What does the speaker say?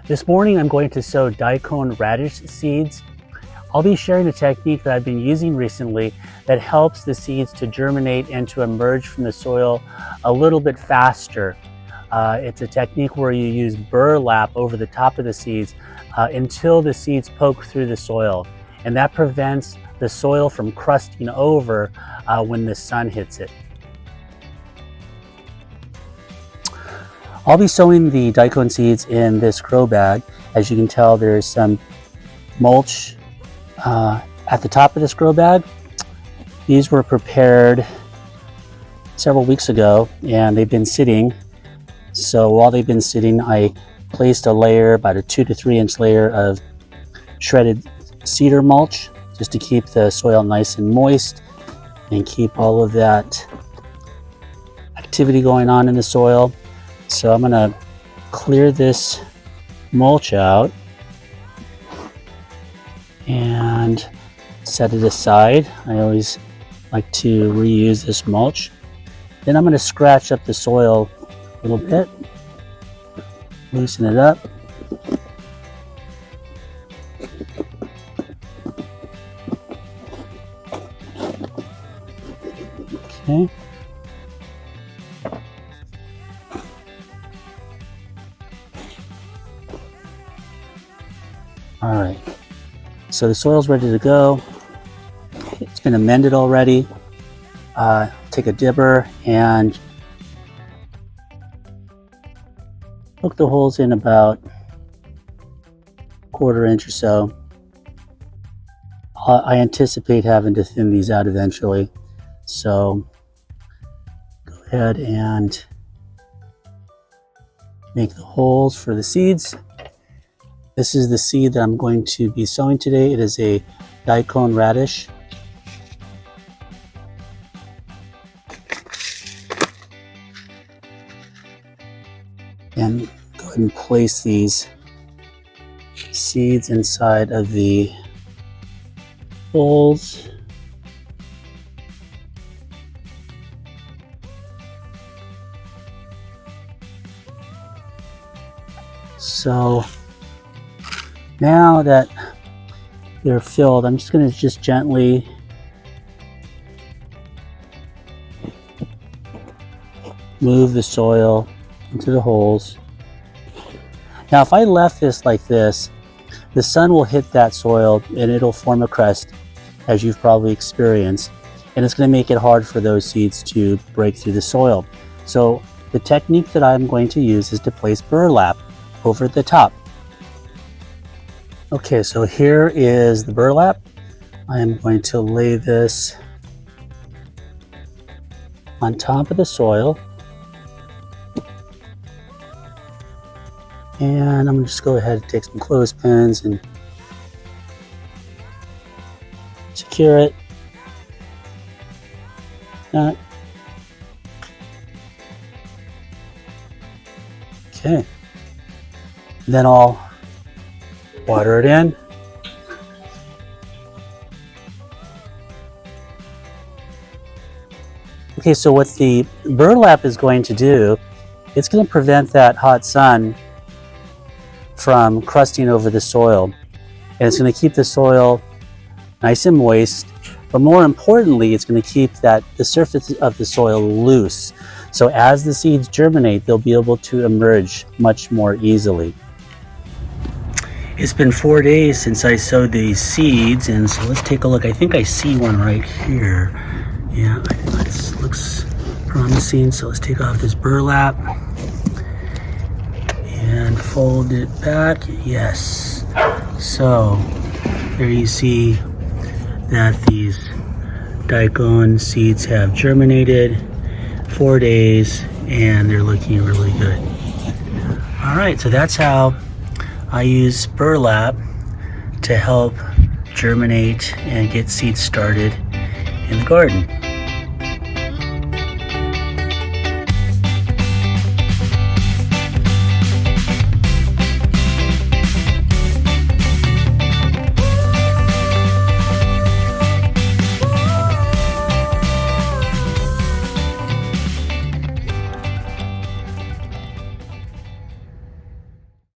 This morning I'm going to sow daikon radish seeds. I'll be sharing a technique that I've been using recently that helps the seeds to germinate and to emerge from the soil a little bit faster. It's a technique where you use burlap over the top of the seeds until the seeds poke through the soil, and that prevents the soil from crusting over when the sun hits it. I'll be sowing the daikon seeds in this grow bag. As you can tell, there's some mulch at the top of this grow bag. These were prepared several weeks ago and they've been sitting. So while they've been sitting, I placed a layer, about a 2 to 3 inch layer of shredded cedar mulch just to keep the soil nice and moist and keep all of that activity going on in the soil. So I'm going to clear this mulch out and set it aside. I always like to reuse this mulch. Then I'm going to scratch up the soil a little bit, loosen it up. Okay. All right, so the soil's ready to go. It's been amended already. Take a dibber and poke the holes in about a 1/4 inch or so. I anticipate having to thin these out eventually, so go ahead and make the holes for the seeds. This is the seed that I'm going to be sowing today. It is a daikon radish. And go ahead and place these seeds inside of the holes. So now that they're filled, I'm just going to gently move the soil into the holes. Now if I left this like this, the sun will hit that soil and it'll form a crust, as you've probably experienced, and it's going to make it hard for those seeds to break through the soil. So the technique that I'm going to use is to place burlap over the top. Okay, so here is the burlap. I am going to lay this on top of the soil. And I'm going to just go ahead and take some clothespins and secure it. Okay. Then I'll water it in. Okay, so what the burlap is going to do, it's going to prevent that hot sun from crusting over the soil. And it's going to keep the soil nice and moist, but more importantly, it's going to keep the surface of the soil loose. So as the seeds germinate, they'll be able to emerge much more easily. It's been 4 days since I sowed these seeds, and so let's take a look. I think I see one right here. Yeah, I think that looks promising. So let's take off this burlap and fold it back. Yes. So there you see that these daikon seeds have germinated. 4 days, and they're looking really good. All right, so that's how I use burlap to help germinate and get seeds started in the garden.